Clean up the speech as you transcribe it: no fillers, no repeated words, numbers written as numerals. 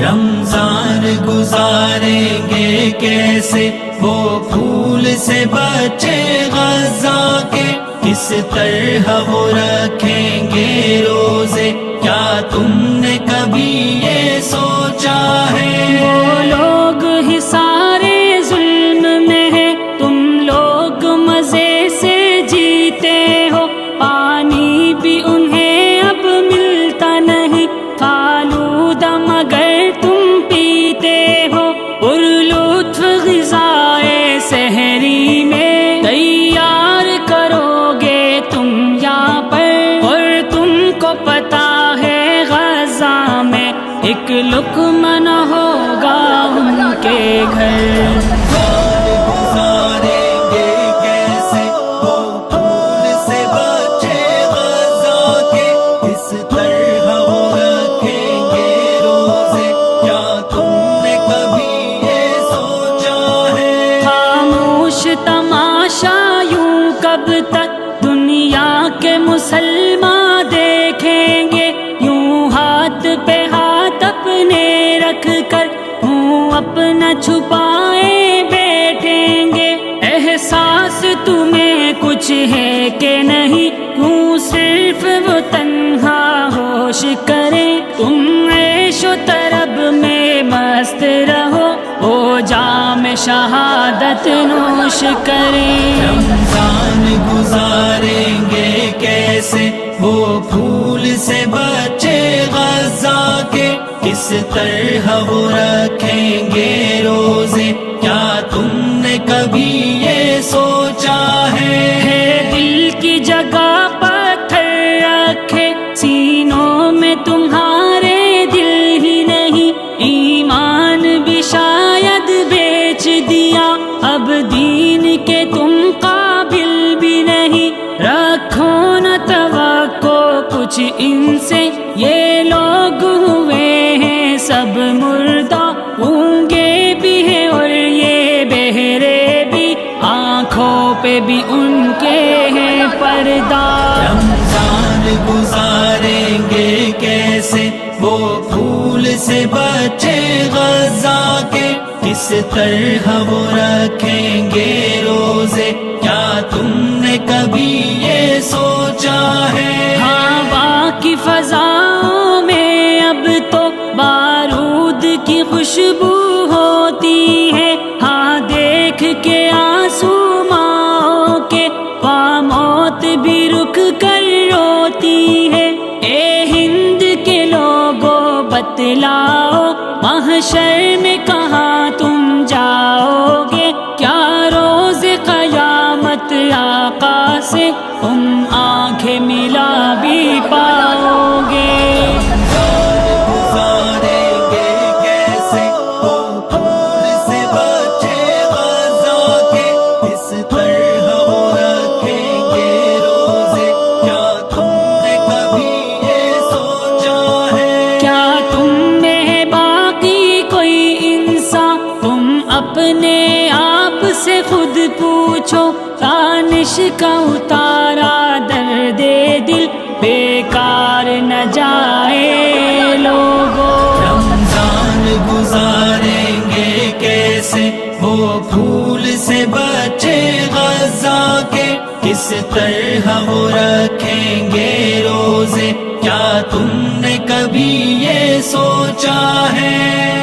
رمضان گزاریں گے کیسے وہ پھول سے بچے غزہ کے، کس طرح وہ رکھیں گے روزے، کیا تم نے کبھی یہ سوچا ہے؟ وہ لوگ حصارِ ظلم میں ہے، تم لوگ مزے سے جیتے ہو، پانی بھی انہیں اب ملتا نہیں، فالودہ مگر تم پیتے ہو، پر لطف غذائے سحری میں تیار کرو گے تم یہاں پر، اور تم کو پتا ہے غزہ میں ایک لقمہ نہ ہوگا ان کے گھر۔ تماشا یوں کب تک دنیا کے مسلمان دیکھیں گے، یوں ہاتھ پہ ہاتھ اپنے رکھ کر منہ اپنا چھپائے بیٹھیں گے، احساس تمہیں کچھ ہے کہ نہیں، کیوں صرف وہ تنہا ہوش کریں، تم عیش و طرب میں مست رہو، وہ جام شہادت نوش کریں۔ رمضان گزاریں گے کیسے وہ پھول سے بچے غزہ کے، کس طرح وہ رکھیں گے روزے، کیا تم نے کبھی یہ سوچا ہے؟ دل کی جگہ پتھر رکھے سینوں میں تمہارے دل ہی نہیں، ایمان بھی شاید بیچ دیا، اب دین کے تم قابل بھی نہیں، رکھو نہ توقع کچھ ان سے، یہ لوگ ہوئے ہیں سب مردہ، گونگے بھی ہیں اور یہ بہرے بھی، آنکھوں پہ بھی ان کے ہیں پردہ۔ رمضان گزاریں گے کیسے وہ پھول سے بچے غزہ کے، کس طرح وہ رکھیں گے روزے، کیا تم نے کبھی یہ سوچا ہے؟ ہوا کی فضاؤں میں اب تو بارود کی خوشبو ہوتی ہے، ہاں دیکھ کے آنسو ماں کے وہاں موت بھی رک کر روتی ہے، اے ہند کے لوگوں بتلاؤ محشر میں کہاں تم جاؤ گے، کیا روز قیامت آقا سے تم آنکھیں ملا بھی پاؤ گے؟ اپنے آپ سے خود پوچھو، دانش کا اتارا درد دل بیکار نہ جائے لوگوں۔ رمضان گزاریں گے کیسے وہ پھول سے بچے غزہ کے، کس طرح وہ رکھیں گے روزے، کیا تم نے کبھی یہ سوچا ہے؟